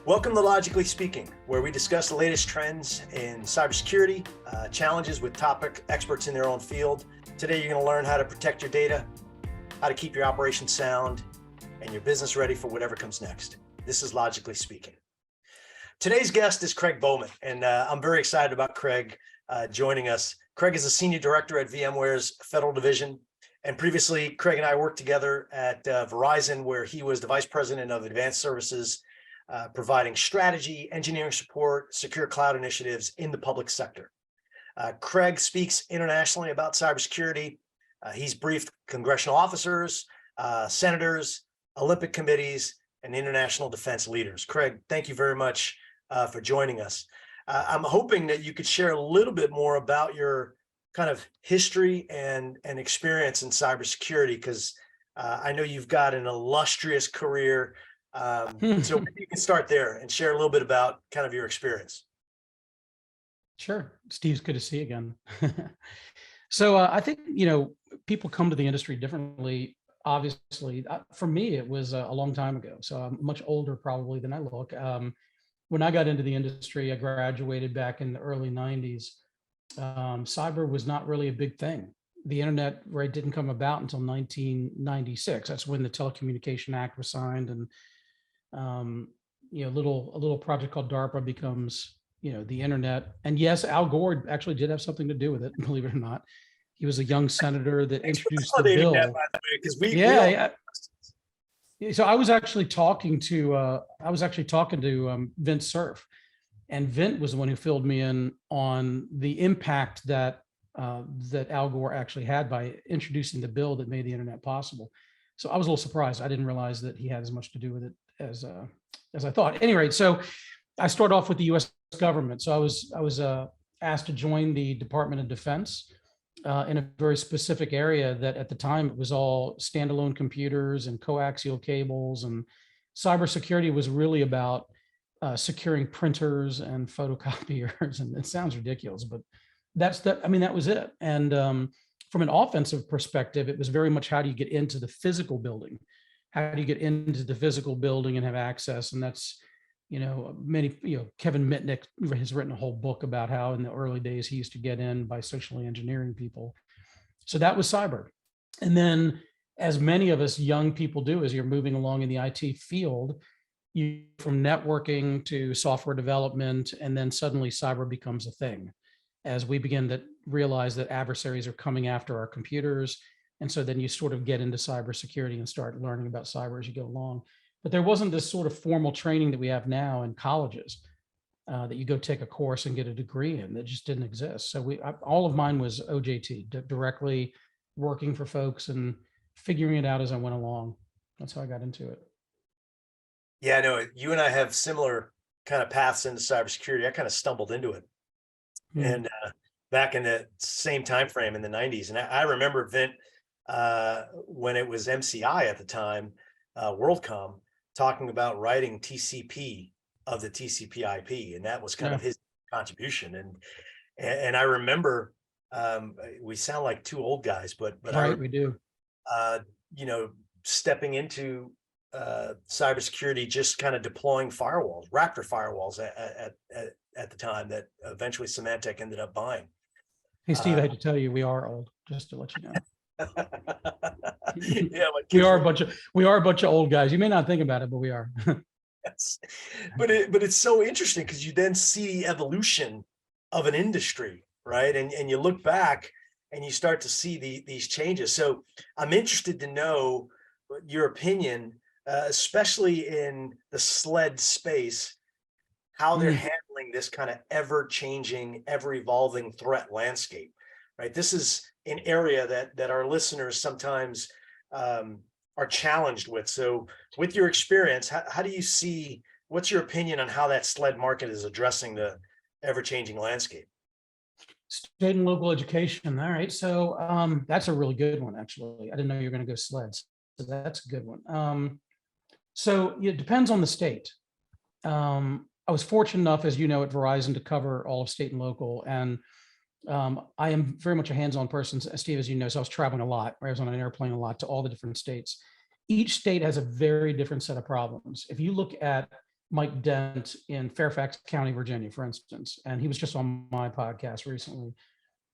Welcome to Logically Speaking, where we discuss the latest trends in cybersecurity, challenges with topic experts in their own field. Today, you're going to learn how to protect your data, how to keep your operations sound, and your business ready for whatever comes next. This is Logically Speaking. Today's guest is Craig Bowman, and I'm very excited about Craig joining us. Craig is a senior director at VMware's Federal Division, and previously, Craig and I worked together at Verizon, where he was the vice president of advanced services, providing strategy, engineering support, secure cloud initiatives in the public sector. Craig speaks internationally about cybersecurity. He's briefed congressional officers, senators, Olympic committees, and international defense leaders. Craig, thank you very much for joining us. I'm hoping that you could share a little bit more about your kind of history and experience in cybersecurity, because I know you've got an illustrious career. So maybe you can start there and share a little bit about kind of your experience. Sure. Steve's good to see you again. So I think, people come to the industry differently. Obviously, for me, it was a long time ago. So I'm much older probably than I look. When I got into the industry, I graduated back in the early 90s. Cyber was not really a big thing. The internet didn't come about until 1996. That's when the Telecommunication Act was signed, and a little project called DARPA becomes the internet. And yes, Al Gore actually did have something to do with it, believe it or not. He was a young senator that introduced the bill. That, by the way, yeah. So I was actually talking to Vint Cerf, and Vint was the one who filled me in on the impact that Al Gore actually had by introducing the bill that made the internet possible. So I was a little surprised. I didn't realize that he had as much to do with it as I thought. At any rate, so I started off with the U.S. government. So I was asked to join the Department of Defense in a very specific area that at the time it was all standalone computers and coaxial cables, and cybersecurity was really about securing printers and photocopiers. And it sounds ridiculous, but that was it. And from an offensive perspective, it was very much, how do you get into the physical building? How do you get into the physical building and have access? And that's, Kevin Mitnick has written a whole book about how in the early days he used to get in by socially engineering people. So that was cyber. And then, as many of us young people do, as you're moving along in the IT field, you from networking to software development, and then suddenly cyber becomes a thing as we begin to realize that adversaries are coming after our computers. And so then you sort of get into cybersecurity and start learning about cyber as you go along. But there wasn't this sort of formal training that we have now in colleges that you go take a course and get a degree in. That just didn't exist. So all of mine was OJT, directly working for folks and figuring it out as I went along. That's how I got into it. Yeah, no, you and I have similar kind of paths into cybersecurity. I kind of stumbled into it. And back in the same time frame in the 90s. And I remember Vint, when it was MCI at the time, WorldCom, talking about writing TCP of the TCP IP. And that was kind of his contribution. And I remember, we sound like two old guys, but right, we do. Stepping into cybersecurity, just kind of deploying firewalls, Raptor firewalls at the time that eventually Symantec ended up buying. Hey, Steve, I had to tell you, we are old, just to let you know. Yeah, we are a bunch of old guys. You may not think about it, but we are. Yes. But it's so interesting, because you then see evolution of an industry, right? And you look back and you start to see these changes. So I'm interested to know your opinion, especially in the SLED space, how they're handling this kind of ever-changing, ever-evolving threat landscape, right? This is an area that our listeners sometimes are challenged with. So with your experience, how do you see, what's your opinion on how that SLED market is addressing the ever-changing landscape? State and local education. All right. So that's a really good one, actually. I didn't know you were going to go SLEDs. So that's a good one. So it depends on the state. I was fortunate enough, as you know, at Verizon to cover all of state and local. And I am very much a hands-on person, Steve, as you know. So I was traveling a lot. I was on an airplane a lot to all the different states. Each state has a very different set of problems. If you look at Mike Dent in Fairfax County, Virginia, for instance, and he was just on my podcast recently.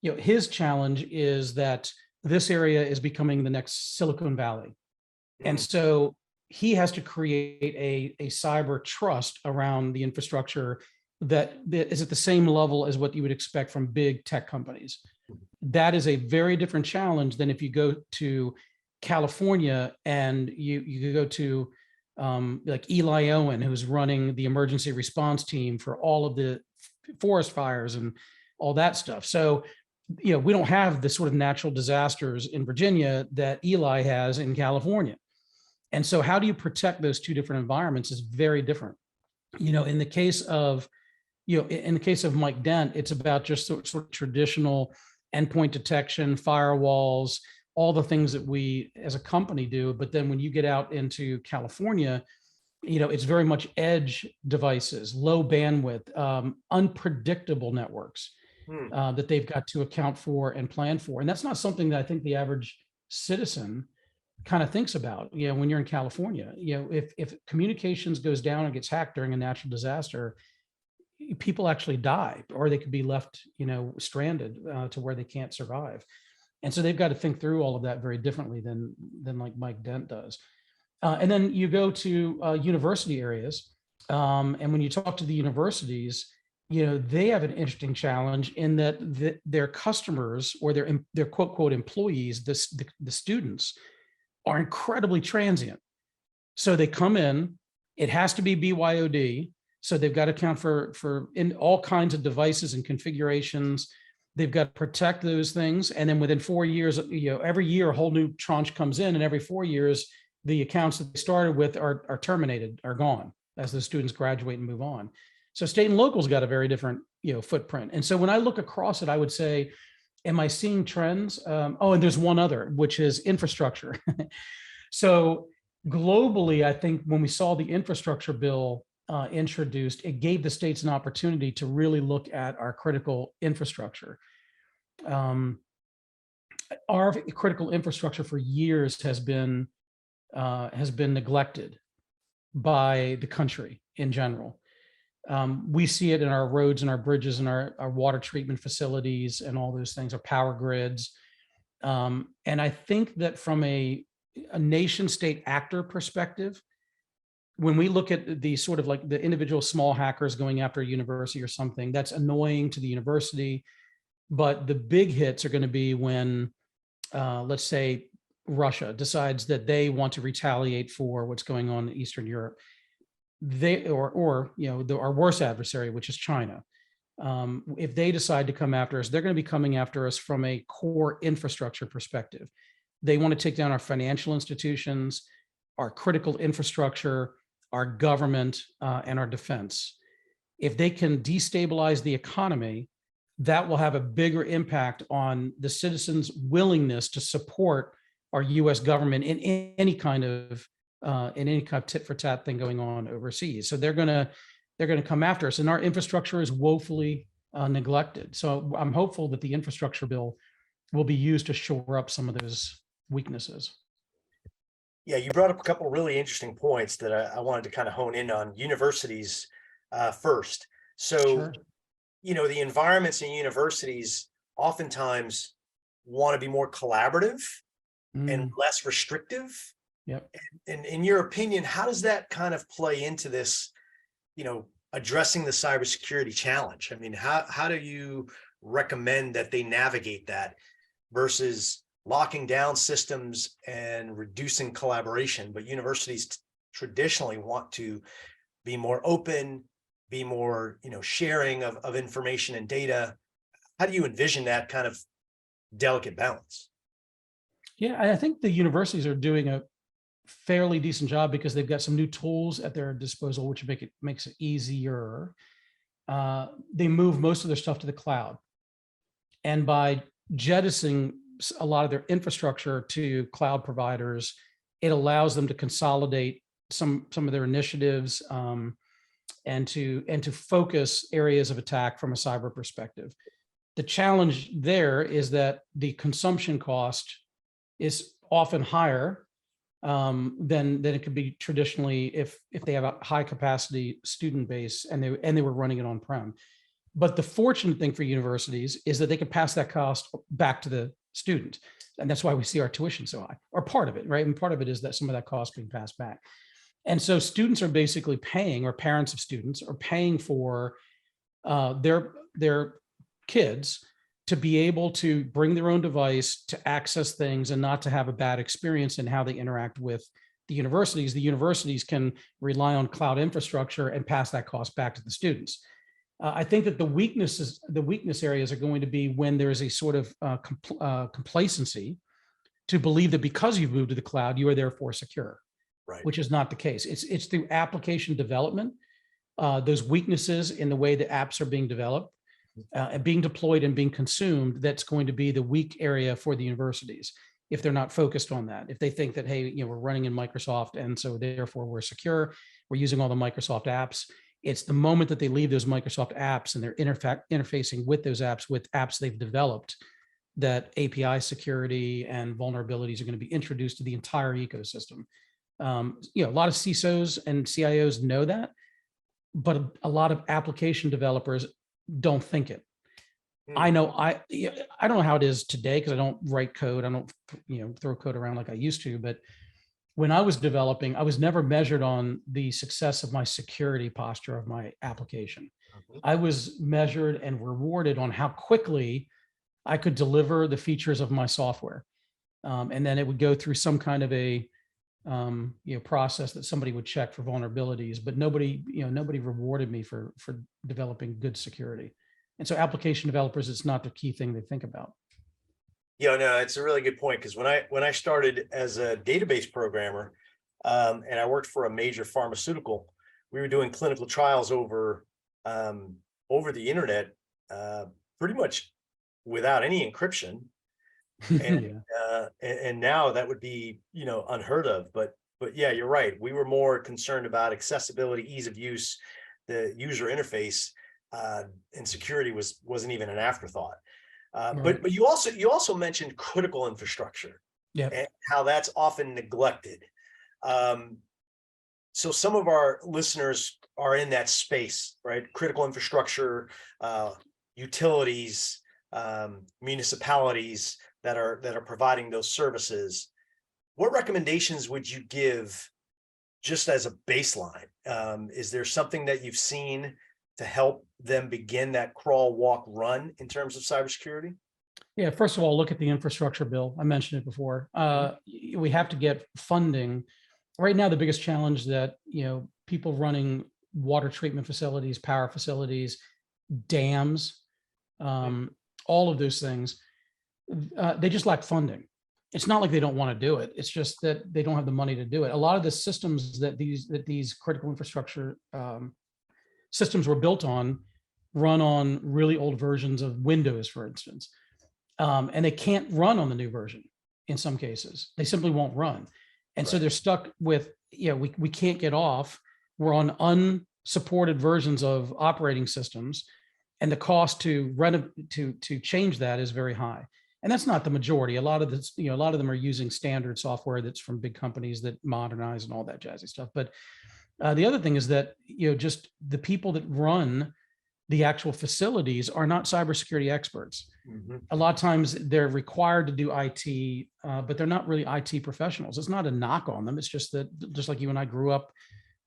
His challenge is that this area is becoming the next Silicon Valley. And so he has to create a cyber trust around the infrastructure that is at the same level as what you would expect from big tech companies. That is a very different challenge than if you go to California and you could go to like Eli Owen, who's running the emergency response team for all of the forest fires and all that stuff. So, we don't have the sort of natural disasters in Virginia that Eli has in California. And so how do you protect those two different environments is very different. In the case of, Mike Dent, it's about just sort of traditional endpoint detection, firewalls, all the things that we as a company do. But then when you get out into California, it's very much edge devices, low bandwidth, unpredictable networks that they've got to account for and plan for. And that's not something that I think the average citizen kind of thinks about, when you're in California. If communications goes down and gets hacked during a natural disaster, people actually die, or they could be left, stranded to where they can't survive. And so they've got to think through all of that very differently than like Mike Dent does. And then you go to university areas, and when you talk to the universities, they have an interesting challenge in that their customers or their quote quote employees, the students, are incredibly transient. So they come in, it has to be BYOD. So they've got to account for in all kinds of devices and configurations. They've got to protect those things. And then within 4 years, every year, a whole new tranche comes in, and every 4 years, the accounts that they started with are terminated, are gone as the students graduate and move on. So state and local's got a very different, footprint. And so when I look across it, I would say, am I seeing trends? And there's one other, which is infrastructure. So globally, I think when we saw the infrastructure bill introduced, it gave the states an opportunity to really look at our critical infrastructure. Our critical infrastructure for years has been neglected by the country in general. We see it in our roads and our bridges and our water treatment facilities and all those things, our power grids. And I think that from a nation state actor perspective, when we look at the sort of like the individual small hackers going after a university or something, that's annoying to the university. But the big hits are going to be when, let's say, Russia decides that they want to retaliate for what's going on in Eastern Europe. Our worst adversary, which is China. If they decide to come after us, they're going to be coming after us from a core infrastructure perspective. They want to take down our financial institutions, our critical infrastructure, our government, and our defense. If they can destabilize the economy, that will have a bigger impact on the citizens' willingness to support our U.S. government in any kind of tit for tat thing going on overseas. So they're going to come after us, and our infrastructure is woefully neglected. So I'm hopeful that the infrastructure bill will be used to shore up some of those weaknesses. Yeah, you brought up a couple of really interesting points that I wanted to kind of hone in on. Universities first. So, Sure. The environments in universities oftentimes want to be more collaborative and less restrictive. Yep. And in your opinion, how does that kind of play into this, addressing the cybersecurity challenge? I mean, how do you recommend that they navigate that versus locking down systems and reducing collaboration? But universities traditionally want to be more open, be more, sharing of information and data. How do you envision that kind of delicate balance? Yeah, I think the universities are doing a fairly decent job because they've got some new tools at their disposal, which makes it easier. They move most of their stuff to the cloud. And by jettisoning a lot of their infrastructure to cloud providers, it allows them to consolidate some of their initiatives and to focus areas of attack from a cyber perspective. The challenge there is that the consumption cost is often higher then it could be traditionally if they have a high capacity student base and they were running it on-prem. But the fortunate thing for universities is that they can pass that cost back to the student. And that's why we see our tuition so high, or part of it, right? And part of it is that some of that cost being passed back. And so students are basically paying, or parents of students are paying for their kids to be able to bring their own device to access things and not to have a bad experience in how they interact with the universities. The universities can rely on cloud infrastructure and pass that cost back to the students. I think that the weakness areas are going to be when there is a sort of complacency to believe that because you've moved to the cloud, you are therefore secure, Right. which is not the case. It's through application development, those weaknesses in the way that apps are being developed, and being deployed and being consumed, that's going to be the weak area for the universities if they're not focused on that. If they think that, hey, we're running in Microsoft and so therefore we're secure, we're using all the Microsoft apps. It's the moment that they leave those Microsoft apps and they're interfacing with those apps, with apps they've developed, that API security and vulnerabilities are going to be introduced to the entire ecosystem. A lot of CISOs and CIOs know that, but a lot of application developers don't think it. I know I don't know how it is today because I don't write code. I don't throw code around like I used to. But when I was developing, I was never measured on the success of my security posture of my application. I was measured and rewarded on how quickly I could deliver the features of my software, and then it would go through some kind of a process that somebody would check for vulnerabilities, but nobody rewarded me for developing good security. And so application developers, it's not the key thing they think about. Yeah, no, it's a really good point, because when I started as a database programmer, and I worked for a major pharmaceutical, we were doing clinical trials over the internet, pretty much without any encryption. And and now that would be unheard of. But yeah, you're right. We were more concerned about accessibility, ease of use, the user interface, and security wasn't even an afterthought. Right. But you also mentioned critical infrastructure, and how that's often neglected. So some of our listeners are in that space, right? Critical infrastructure, utilities, municipalities that are providing those services. What recommendations would you give just as a baseline? Is there something that you've seen to help them begin that crawl, walk, run in terms of cybersecurity? Yeah, first of all, look at the infrastructure bill. I mentioned it before. We have to get funding. Right now, the biggest challenge that people running water treatment facilities, power facilities, dams, all of those things, they just lack funding. It's not like they don't want to do it. It's just that they don't have the money to do it. A lot of the systems that these critical infrastructure systems were built on run on really old versions of Windows, for instance, and they can't run on the new version. In some cases, they simply won't run, and so they're stuck with we can't get off. We're on unsupported versions of operating systems, and the cost to change that is very high. And that's not the majority. A lot of this, a lot of them are using standard software that's from big companies that modernize and all that jazzy stuff. But the other thing is that just the people that run the actual facilities are not cybersecurity experts. A lot of times they're required to do IT, but they're not really IT professionals. It's not a knock on them. It's just that, just like you and I grew up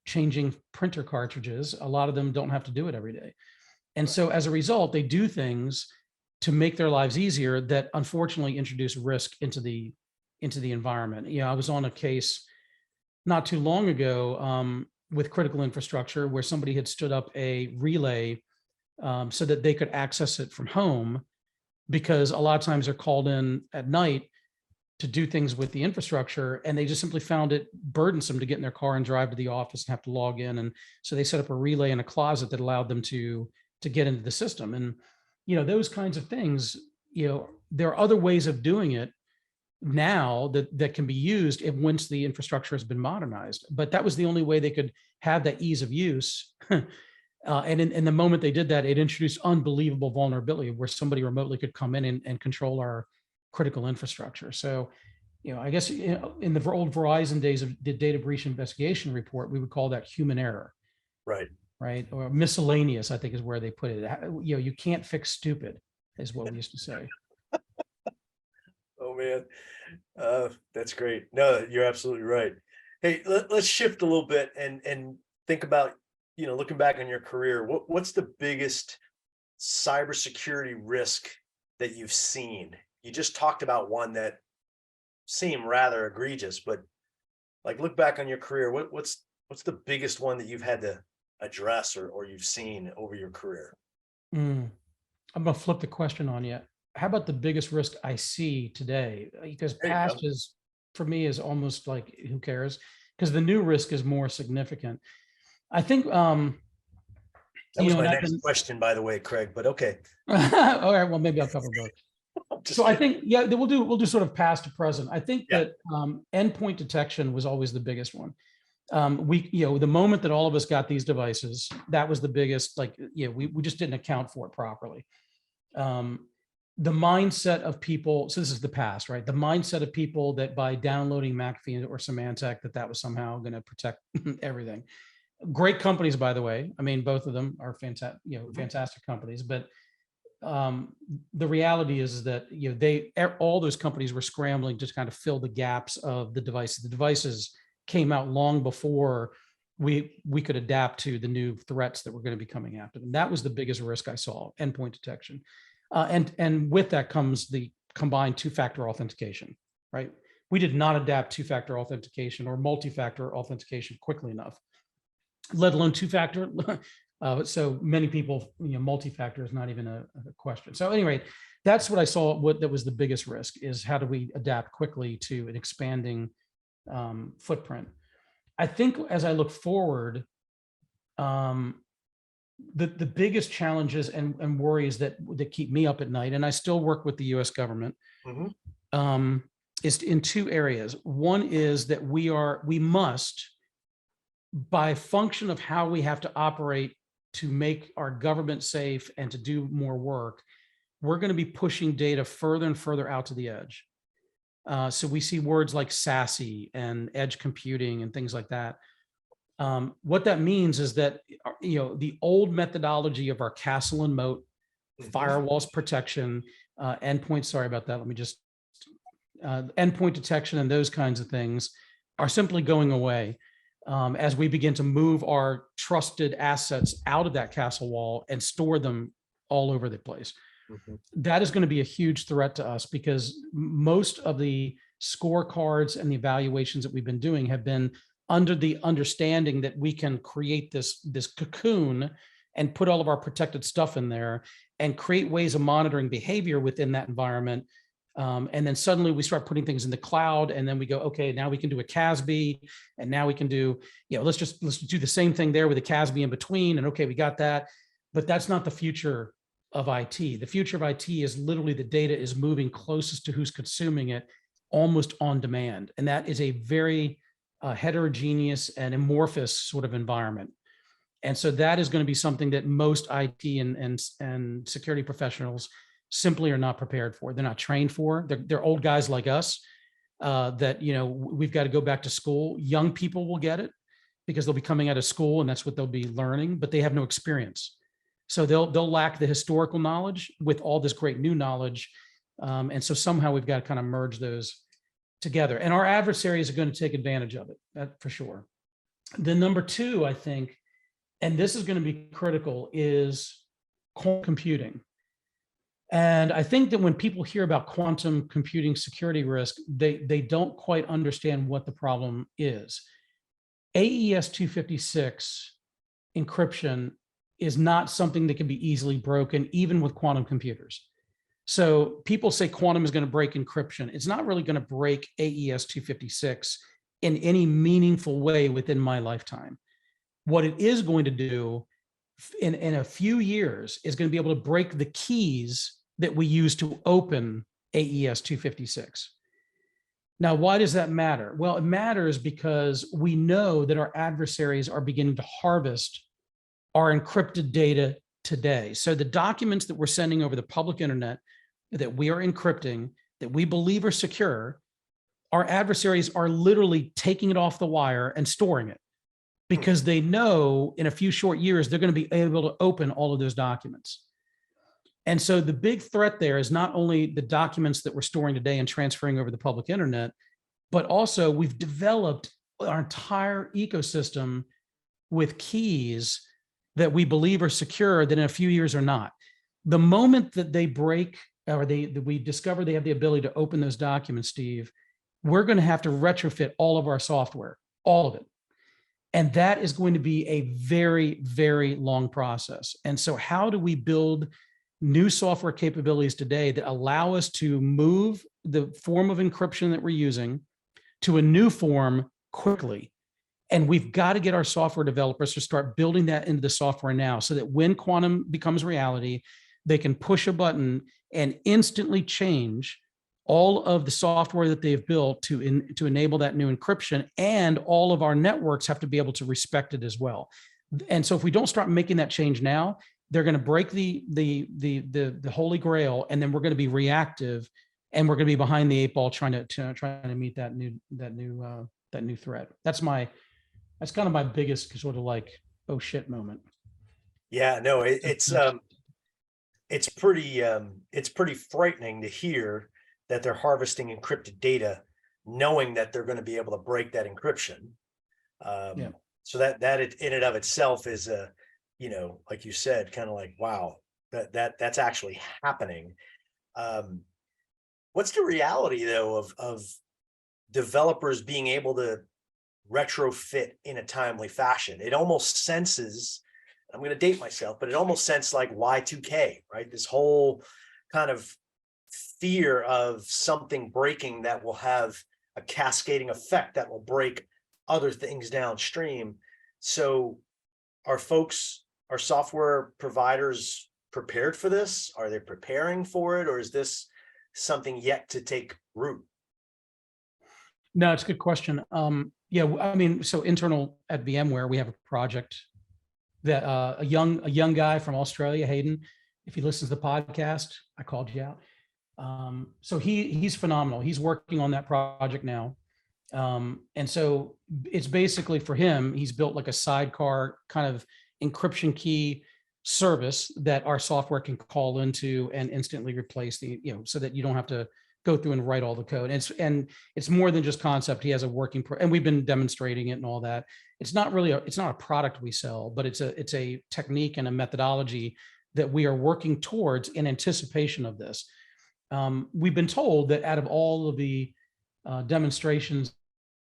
changing printer cartridges, a lot of them don't have to do it every day. And so as a result, they do things to make their lives easier that unfortunately introduce risk into the environment. I was on a case not too long ago with critical infrastructure where somebody had stood up a relay so that they could access it from home, because a lot of times they're called in at night to do things with the infrastructure, and they just simply found it burdensome to get in their car and drive to the office and have to log in. And so they set up a relay in a closet that allowed them to get into the system. And those kinds of things, there are other ways of doing it now that can be used once the infrastructure has been modernized. But that was the only way they could have that ease of use. And in the moment they did that, it introduced unbelievable vulnerability where somebody remotely could come in and control our critical infrastructure. So I guess in the old Verizon days of the data breach investigation report, we would call that human error, Right. right? Or miscellaneous, I think is where they put it. You can't fix stupid, is what we used to say. Oh, man. That's great. No, you're absolutely right. Hey, let's shift a little bit and think about, looking back on your career, what's the biggest cybersecurity risk that you've seen? You just talked about one that seemed rather egregious, but like look back on your career, what's the biggest one that you've had to address or you've seen over your career? Mm. I'm gonna flip the question on you. How about the biggest risk I see today? Because There you past go. is, for me, is almost like who cares? Because the new risk is more significant. I think, That was my and I've next been, question, by the way, Craig, but okay. all right, well, maybe I'll cover both. I'm just So I kidding. think, yeah, we'll do sort of past to present. I think Yeah. that endpoint detection was always the biggest one. The moment that all of us got these devices, that was the biggest, like, we just didn't account for it properly. Um, the mindset of people, so this is the past, right? The mindset of people that by downloading McAfee or Symantec, that was somehow going to protect everything. Great companies, by the way. I mean, both of them are fantastic, Mhm. fantastic companies, but the reality is that all those companies were scrambling to kind of fill the gaps of the devices. The devices came out long before we could adapt to the new threats that were going to be coming after them. That was the biggest risk I saw: endpoint detection, and with that comes the combined two-factor authentication. Right? We did not adapt two-factor authentication or multi-factor authentication quickly enough, let alone two-factor. So many people, multi-factor is not even a question. So anyway, that's what I saw. That was the biggest risk: is how do we adapt quickly to an expanding footprint. I think as I look forward, um, the biggest challenges and worries that keep me up at night, and I still work with the U.S. government, Mhm. um, is in two areas. One is that we must, by function of how we have to operate to make our government safe and to do more work, we're going to be pushing data further and further out to the edge. So we see words like SASE and edge computing and things like that. What that means is that the old methodology of our castle and moat, Mhm. firewalls protection, endpoint. Sorry about that. Let me just endpoint detection and those kinds of things are simply going away as we begin to move our trusted assets out of that castle wall and store them all over the place. Mhm. That is going to be a huge threat to us because most of the scorecards and the evaluations that we've been doing have been under the understanding that we can create this cocoon and put all of our protected stuff in there and create ways of monitoring behavior within that environment. And then suddenly we start putting things in the cloud, and then we go, okay, now we can do a CASB, and now we can do, let's do the same thing there with a CASB in between. And okay, we got that, but that's not the future of IT. The future of IT is literally the data is moving closest to who's consuming it, almost on demand, and that is a very heterogeneous and amorphous sort of environment. And so that is going to be something that most IT and security professionals simply are not prepared for. They're not trained for. They're old guys like us that we've got to go back to school. Young people will get it because they'll be coming out of school and that's what they'll be learning, but they have no experience. So they'll lack the historical knowledge with all this great new knowledge. And so somehow we've got to kind of merge those together. And our adversaries are going to take advantage of it, that for sure. The number two, I think, and this is going to be critical, is quantum computing. And I think that when people hear about quantum computing security risk, they don't quite understand what the problem is. AES 256 encryption is not something that can be easily broken, even with quantum computers. So people say quantum is going to break encryption. It's not really going to break AES 256 in any meaningful way within my lifetime. What it is going to do in a few years is going to be able to break the keys that we use to open AES 256. Now, why does that matter? Well, it matters because we know that our adversaries are beginning to harvest our encrypted data today. So the documents that we're sending over the public internet that we are encrypting, that we believe are secure, our adversaries are literally taking it off the wire and storing it because they know in a few short years, they're going to be able to open all of those documents. And so the big threat there is not only the documents that we're storing today and transferring over the public internet, but also we've developed our entire ecosystem with keys that we believe are secure that in a few years are not. The moment that they break or we discover they have the ability to open those documents, Steve, we're going to have to retrofit all of our software, all of it. And that is going to be a very, very long process. And so how do we build new software capabilities today that allow us to move the form of encryption that we're using to a new form quickly? And we've got to get our software developers to start building that into the software now so that when quantum becomes reality, they can push a button and instantly change all of the software that they've built to enable that new encryption, and all of our networks have to be able to respect it as well. And so if we don't start making that change now, they're going to break the holy grail, and then we're going to be reactive, and we're going to be behind the eight ball trying to meet that new threat. That's kind of my biggest sort of like, oh shit moment. Yeah, no, it's pretty frightening to hear that they're harvesting encrypted data, knowing that they're going to be able to break that encryption. Yeah. So that in and of itself is a, like you said, kind of like, wow, that's actually happening. What's the reality though of developers being able to retrofit in a timely fashion? It almost senses, I'm going to date myself, but it almost senses like Y2K, right? This whole kind of fear of something breaking that will have a cascading effect that will break other things downstream. So are software providers prepared for this? Are they preparing for it? Or is this something yet to take root? No, it's a good question. Yeah, I mean, so internal at VMware, we have a project that a young guy from Australia, Hayden, if he listens to the podcast, I called you out. So he's phenomenal. He's working on that project now. And so it's basically for him, he's built like a sidecar kind of encryption key service that our software can call into and instantly replace so that you don't have to go through and write all the code. And it's more than just concept. He has a working and we've been demonstrating it and all that. It's not a product we sell, but it's a technique and a methodology that we are working towards in anticipation of this. We've been told that out of all of the demonstrations,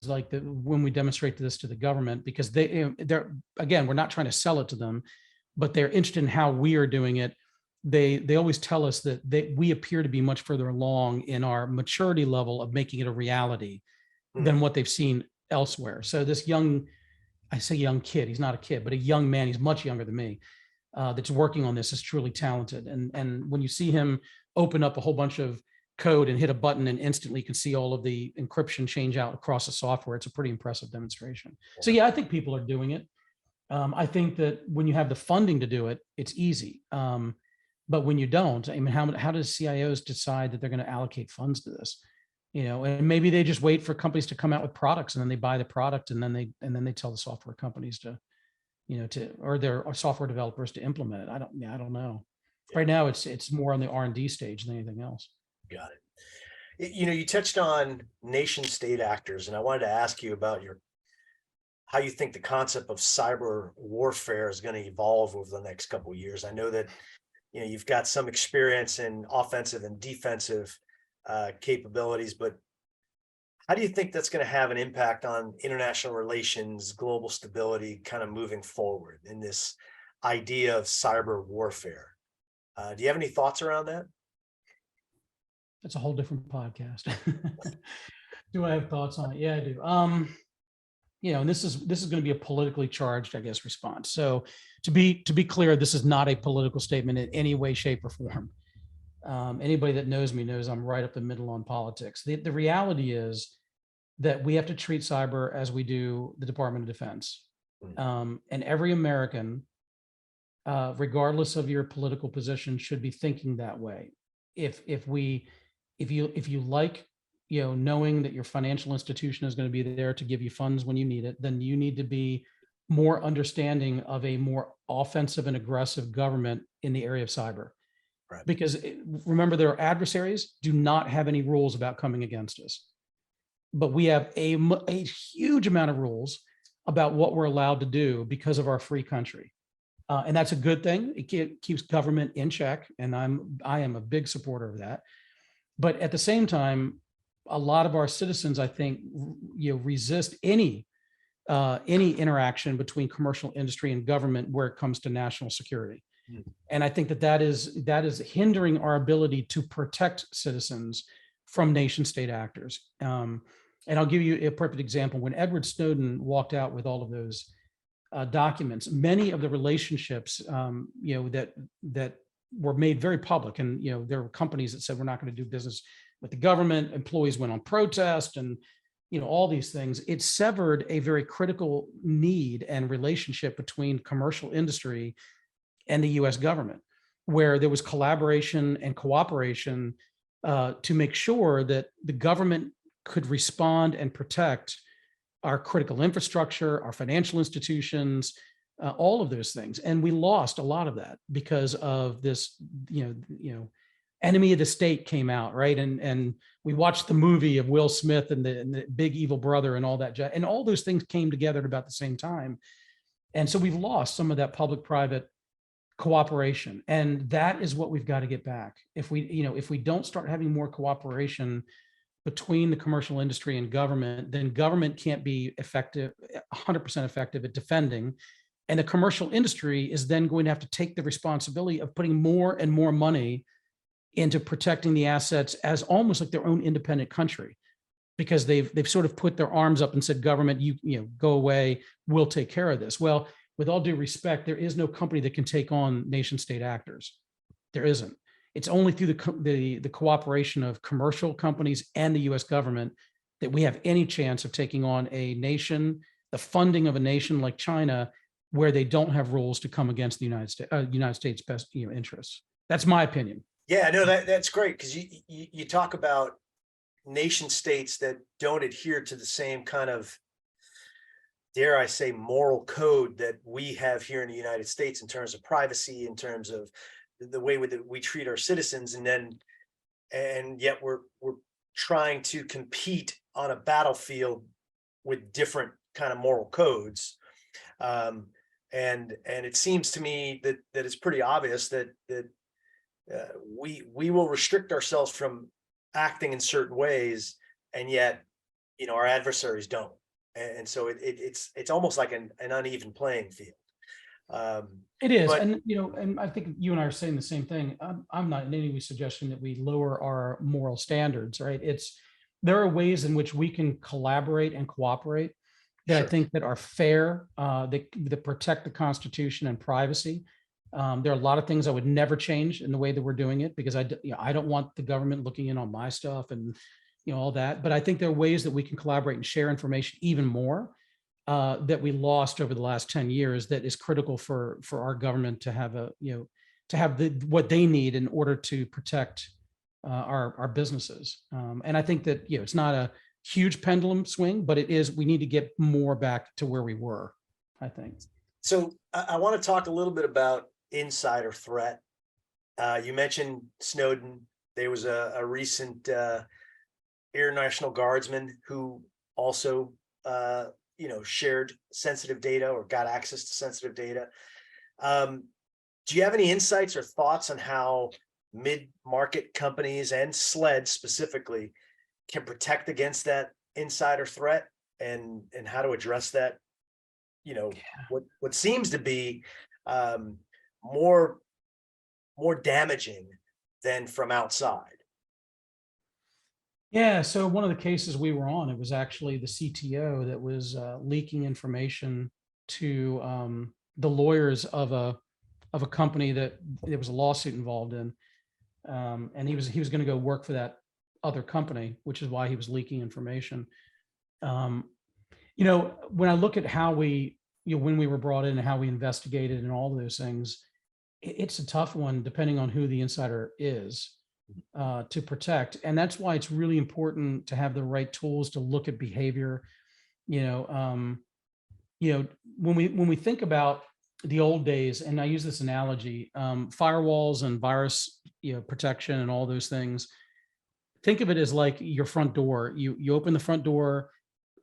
like when we demonstrate this to the government, because they're again, we're not trying to sell it to them, but they're interested in how we are doing it. They always tell us that we appear to be much further along in our maturity level of making it a reality than what they've seen elsewhere. So this I say young kid, he's not a kid, but a young man, he's much younger than me, that's working on this is truly talented. And when you see him open up a whole bunch of code and hit a button and instantly can see all of the encryption change out across the software, it's a pretty impressive demonstration. So yeah, I think people are doing it. I think that when you have the funding to do it, it's easy. But when you don't, I mean, how does CIOs decide that they're going to allocate funds to this? And maybe they just wait for companies to come out with products, and then they buy the product, and then they tell the software companies to or software developers to implement it. I don't know. Yeah. Right now, it's more on the R&D stage than anything else. Got it. You touched on nation state actors, and I wanted to ask you about how you think the concept of cyber warfare is going to evolve over the next couple of years. I know that you've got some experience in offensive and defensive capabilities, but how do you think that's going to have an impact on international relations, global stability, kind of moving forward in this idea of cyber warfare? Do you have any thoughts around that? That's a whole different podcast. Do I have thoughts on it? Yeah, I do. And this is going to be a politically charged, I guess, response. So to be clear, this is not a political statement in any way, shape, or form. Anybody that knows me knows I'm right up the middle on politics. The reality is that we have to treat cyber as we do the Department of Defense. And every American, regardless of your political position, should be thinking that way. If you like knowing that your financial institution is going to be there to give you funds when you need it, then you need to be more understanding of a more offensive and aggressive government in the area of cyber. Right. Because remember, their adversaries do not have any rules about coming against us. But we have a huge amount of rules about what we're allowed to do because of our free country. And that's a good thing. It keeps government in check. And I am a big supporter of that. But at the same time, a lot of our citizens, I think, resist any interaction between commercial industry and government where it comes to national security. And I think that is hindering our ability to protect citizens from nation state actors. And I'll give you a perfect example. When Edward Snowden walked out with all of those documents, many of the relationships, that were made very public, and there were companies that said we're not going to do business with the government. Employees went on protest, and all these things. It severed a very critical need and relationship between commercial industry and the U.S. government, where there was collaboration and cooperation to make sure that the government could respond and protect our critical infrastructure, our financial institutions, all of those things. And we lost a lot of that because of this, enemy of the state came out, right? And we watched the movie of Will Smith and the big evil brother and all that. And all those things came together at about the same time. And so we've lost some of that public-private cooperation. And that is what we've got to get back. If we don't start having more cooperation between the commercial industry and government, then government can't be effective, 100% effective at defending. And the commercial industry is then going to have to take the responsibility of putting more and more money into protecting the assets as almost like their own independent country, because they've sort of put their arms up and said, government, you go away, we'll take care of this. Well, with all due respect, there is no company that can take on nation state actors. There isn't. It's only through the cooperation of commercial companies and the U.S. government that we have any chance of taking on a nation, the funding of a nation like China, where they don't have rules to come against the United States best interests. That's my opinion. Yeah, no, that's great, because you talk about nation states that don't adhere to the same kind of, dare I say, moral code that we have here in the United States in terms of privacy, in terms of the way that we treat our citizens, and yet we're trying to compete on a battlefield with different kind of moral codes. And it seems to me that it's pretty obvious that we will restrict ourselves from acting in certain ways, and yet our adversaries don't. And so it's almost like an uneven playing field. It is, and I think you and I are saying the same thing. I'm not in any way suggesting that we lower our moral standards, right? There are ways in which we can collaborate and cooperate that Sure. I think that are fair, that protect the Constitution and privacy. There are a lot of things I would never change in the way that we're doing it, because I don't want the government looking in on my stuff and all that. But I think there are ways that we can collaborate and share information even more that we lost over the last 10 years. That is critical for our government to have what they need in order to protect our businesses. And I think that it's not a huge pendulum swing, but it is. We need to get more back to where we were, I think. So I want to talk a little bit about insider threat. You mentioned Snowden. There was a recent Air National Guardsman who also shared sensitive data or got access to sensitive data. Do you have any insights or thoughts on how mid-market companies and SLED specifically can protect against that insider threat, and how to address that? What seems to be more damaging than from outside. Yeah, so one of the cases we were on, it was actually the CTO that was leaking information to the lawyers of a company that there was a lawsuit involved in, and he was going to go work for that other company, which is why he was leaking information. When I look at how we, when we were brought in and how we investigated and all of those things, it's a tough one depending on who the insider is. to protect. And that's why it's really important to have the right tools to look at behavior. You know, when we think about the old days, and I use this analogy, firewalls and virus, protection and all those things. Think of it as like your front door. You open the front door,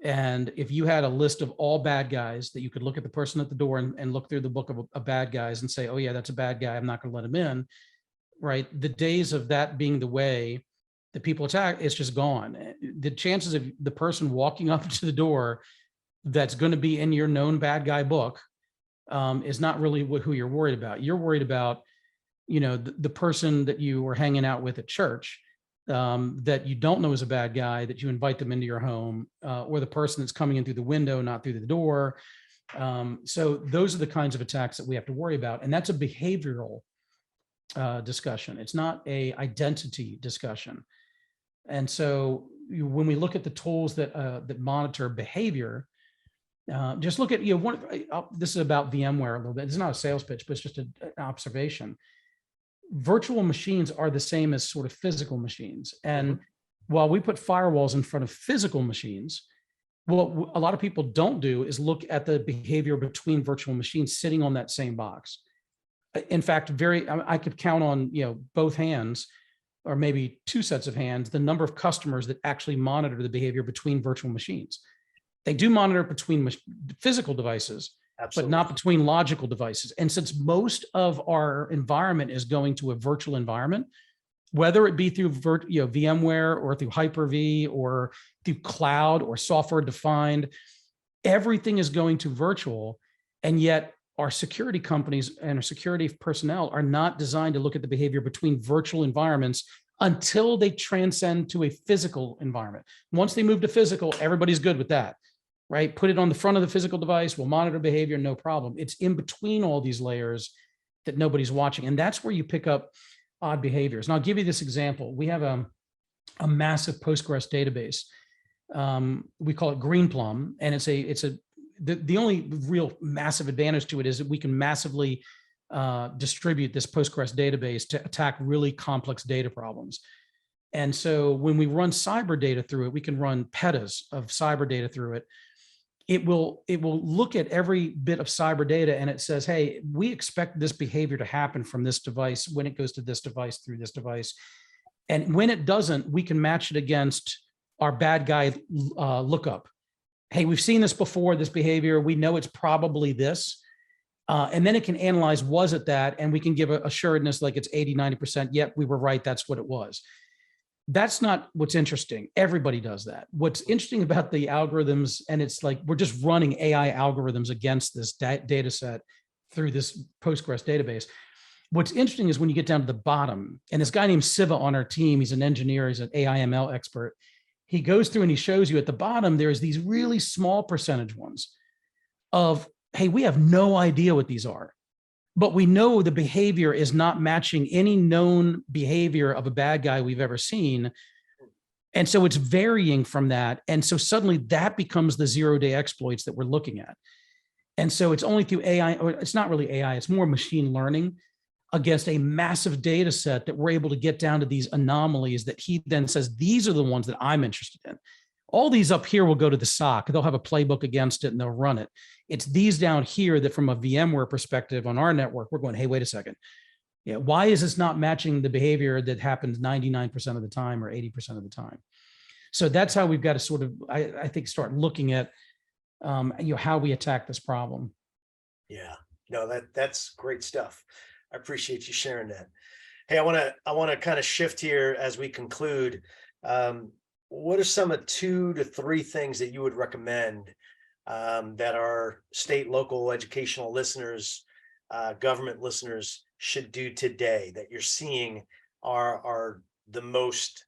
and if you had a list of all bad guys that you could look at the person at the door and look through the book of bad guys and say, oh yeah, that's a bad guy, I'm not going to let him in. Right? The days of that being the way that people attack, it's just gone. The chances of the person walking up to the door that's going to be in your known bad guy book is not really who you're worried about. You're worried about, the person that you were hanging out with at church that you don't know is a bad guy, that you invite them into your home, or the person that's coming in through the window, not through the door. So those are the kinds of attacks that we have to worry about. And that's a behavioral discussion. It's not a identity discussion. And so when we look at the tools that monitor behavior, just look at, this is about VMware a little bit. It's not a sales pitch, but it's just an observation. Virtual machines are the same as sort of physical machines. And while we put firewalls in front of physical machines, what a lot of people don't do is look at the behavior between virtual machines sitting on that same box. In fact, I could count on, both hands, or maybe two sets of hands, the number of customers that actually monitor the behavior between virtual machines. They do monitor between physical devices, Absolutely. but not between logical devices. And since most of our environment is going to a virtual environment, whether it be through VMware or through Hyper-V or through cloud or software defined, everything is going to virtual. And yet our security companies and our security personnel are not designed to look at the behavior between virtual environments until they transcend to a physical environment. Once they move to physical, everybody's good with that. Right? Put it on the front of the physical device, we'll monitor behavior, no problem. It's in between all these layers that nobody's watching. And that's where you pick up odd behaviors. And I'll give you this example. We have a massive Postgres database. We call it Greenplum. And the only real massive advantage to it is that we can massively distribute this Postgres database to attack really complex data problems. And so when we run cyber data through it, we can run petas of cyber data through it. It will look at every bit of cyber data and it says, hey, we expect this behavior to happen from this device when it goes to this device through this device. And when it doesn't, we can match it against our bad guy lookup. Hey, we've seen this before, this behavior. We know it's probably this. And then it can analyze, was it that? And we can give assuredness like it's 80, 90%. Yep, we were right. That's what it was. That's not what's interesting. Everybody does that. What's interesting about the algorithms, and it's like we're just running AI algorithms against this data set through this Postgres database. What's interesting is when you get down to the bottom, and this guy named Siva on our team, he's an engineer, he's an AI ML expert. He goes through and he shows you at the bottom, there's these really small percentage ones of, hey, we have no idea what these are. But we know the behavior is not matching any known behavior of a bad guy we've ever seen. And so it's varying from that. And so suddenly that becomes the zero-day exploits that we're looking at. And so it's only through AI, or it's not really AI, it's more machine learning against a massive data set that we're able to get down to these anomalies that he then says, these are the ones that I'm interested in. All these up here will go to the SOC. They'll have a playbook against it and they'll run it. It's these down here that from a VMware perspective on our network, we're going, hey, wait a second. Yeah, why is this not matching the behavior that happens 99% of the time or 80% of the time? So that's how we've got to sort of, I think, start looking at how we attack this problem. Yeah, no, that's great stuff. I appreciate you sharing that. Hey, I want to kind of shift here as we conclude. What are some of 2 to 3 things that you would recommend that our state, local educational listeners, government listeners should do today that you're seeing are the most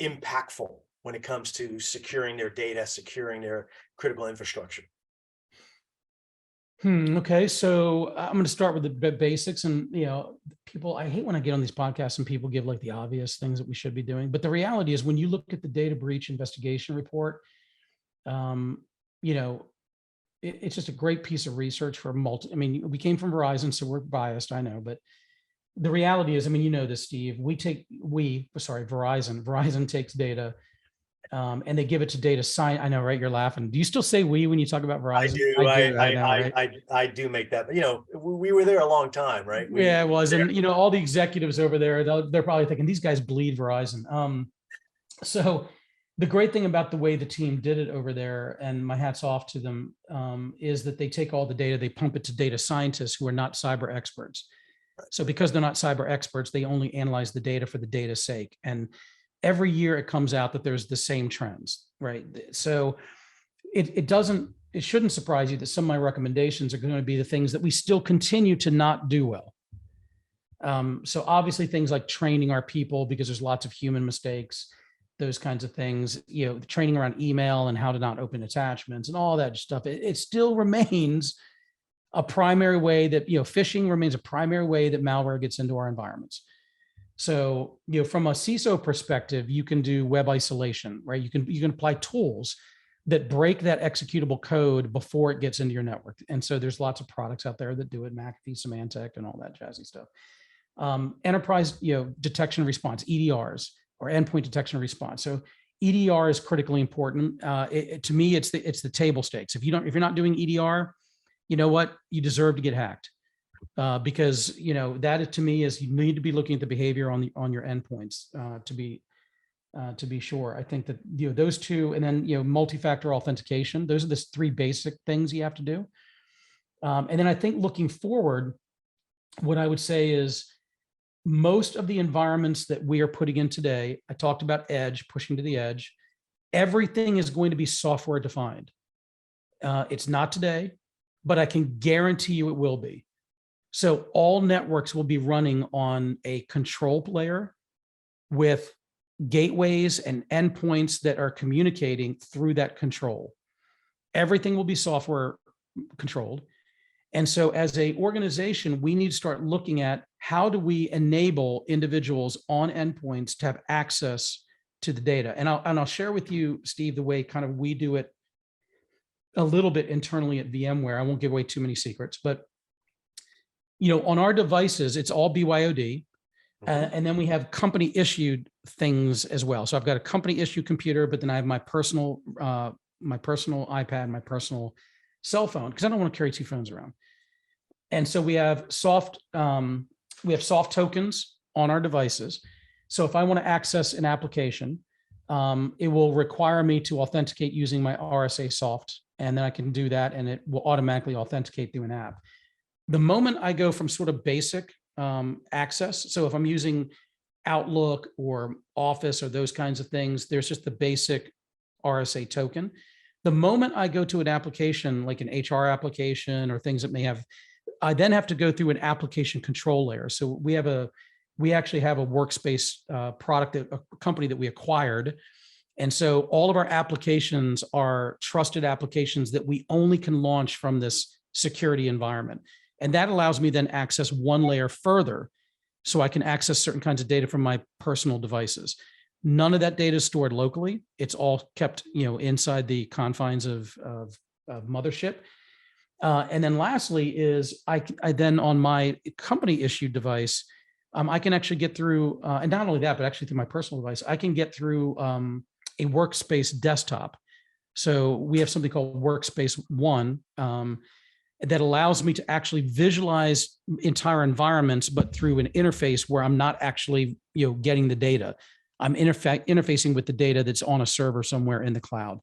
impactful when it comes to securing their data, securing their critical infrastructure? Okay, so I'm going to start with the basics, and people. I hate when I get on these podcasts and people give like the obvious things that we should be doing, but the reality is when you look at the data breach investigation report, it's just a great piece of research for I mean, we came from Verizon, so we're biased, I know, but the reality is, I mean, you know this, Steve, Verizon takes data, and they give it to data science. I know, right? You're laughing. Do you still say we when you talk about I Verizon? do. I know, right? I do make that. You know, we were there a long time, right? Yeah, it was. And, you know, all the executives over there, they're probably thinking these guys bleed Verizon. So the great thing about the way the team did it over there, and my hat's off to them, is that they take all the data, they pump it to data scientists who are not cyber experts. So because they're not cyber experts, they only analyze the data for the data's sake. And every year it comes out that there's the same trends, right? So it shouldn't surprise you that some of my recommendations are going to be the things that we still continue to not do well. So obviously things like training our people, because there's lots of human mistakes, those kinds of things, you know, the training around email and how to not open attachments and all that stuff. It still remains a primary way that, you know, phishing remains a primary way that malware gets into our environments. So, you know, from a CISO perspective, you can do web isolation, right? You can apply tools that break that executable code before it gets into your network. And so there's lots of products out there that do it, McAfee, Symantec, and all that jazzy stuff. Enterprise, you know, detection response, EDRs, or endpoint detection and response. So EDR is critically important. To me, it's the table stakes. If you're not doing EDR, you know what, you deserve to get hacked, because, you know, that to me is, you need to be looking at the behavior on your endpoints to be sure. I think that, you know, those two, and then, you know, multi-factor authentication, those are the three basic things you have to do. And then I think looking forward, what I would say is, most of the environments that we are putting in today, I talked about edge, pushing to the edge, everything is going to be software defined. It's not today, but I can guarantee you it will be. So all networks will be running on a control layer with gateways and endpoints that are communicating through that control. Everything will be software controlled. And so as an organization, we need to start looking at, how do we enable individuals on endpoints to have access to the data? And I'll share with you, Steve, the way kind of we do it a little bit internally at VMware. I won't give away too many secrets, but, you know, on our devices, it's all BYOD. And then we have company issued things as well. So I've got a company issued computer, but then I have my personal iPad, my personal cell phone, because I don't want to carry two phones around. And so we have soft tokens on our devices. So if I want to access an application, it will require me to authenticate using my RSA soft, and then I can do that, and it will automatically authenticate through an app. The moment I go from sort of basic access, so if I'm using Outlook or Office or those kinds of things, there's just the basic RSA token. The moment I go to an application like an HR application or things that may have, I then have to go through an application control layer. So we actually have a workspace product, a company that we acquired. And so all of our applications are trusted applications that we only can launch from this security environment. And that allows me then access one layer further, so I can access certain kinds of data from my personal devices. None of that data is stored locally. It's all kept, you know, inside the confines of mothership. And then lastly is I then on my company issued device, I can actually get through, and not only that, but actually through my personal device, I can get through a workspace desktop. So we have something called Workspace ONE that allows me to actually visualize entire environments, but through an interface where I'm not actually, you know, getting the data. I'm interfacing with the data that's on a server somewhere in the cloud.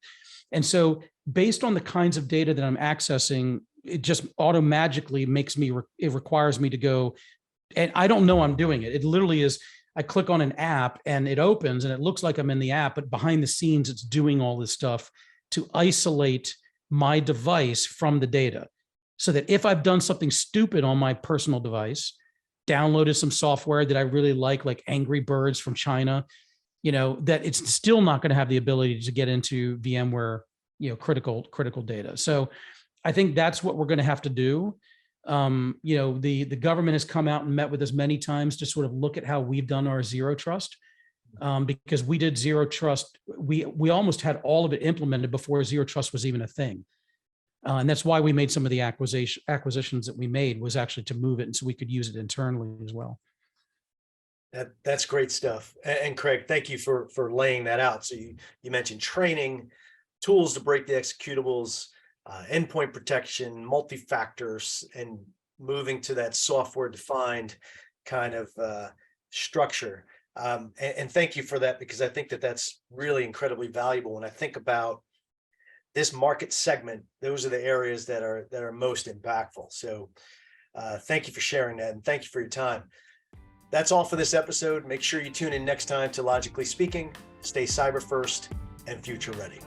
And so based on the kinds of data that I'm accessing, it just automatically it requires me to go, and I don't know I'm doing it. It literally is, I click on an app and it opens and it looks like I'm in the app, but behind the scenes, it's doing all this stuff to isolate my device from the data. So that if I've done something stupid on my personal device, downloaded some software that I really like Angry Birds from China, you know, that it's still not going to have the ability to get into VMware, you know, critical data. So I think that's what we're going to have to do. You know, the government has come out and met with us many times to sort of look at how we've done our zero trust, because we did zero trust. We almost had all of it implemented before zero trust was even a thing. And that's why we made some of the acquisitions that we made, was actually to move it, and so we could use it internally as well. That's great stuff. And Craig, thank you for laying that out. So you mentioned training, tools to break the executables, endpoint protection, multi-factors, and moving to that software defined kind of structure. And thank you for that, because I think that that's really incredibly valuable. When I think about this market segment, those are the areas that are most impactful. So thank you for sharing that, and thank you for your time. That's all for this episode. Make sure you tune in next time to Logically Speaking. Stay cyber first and future ready.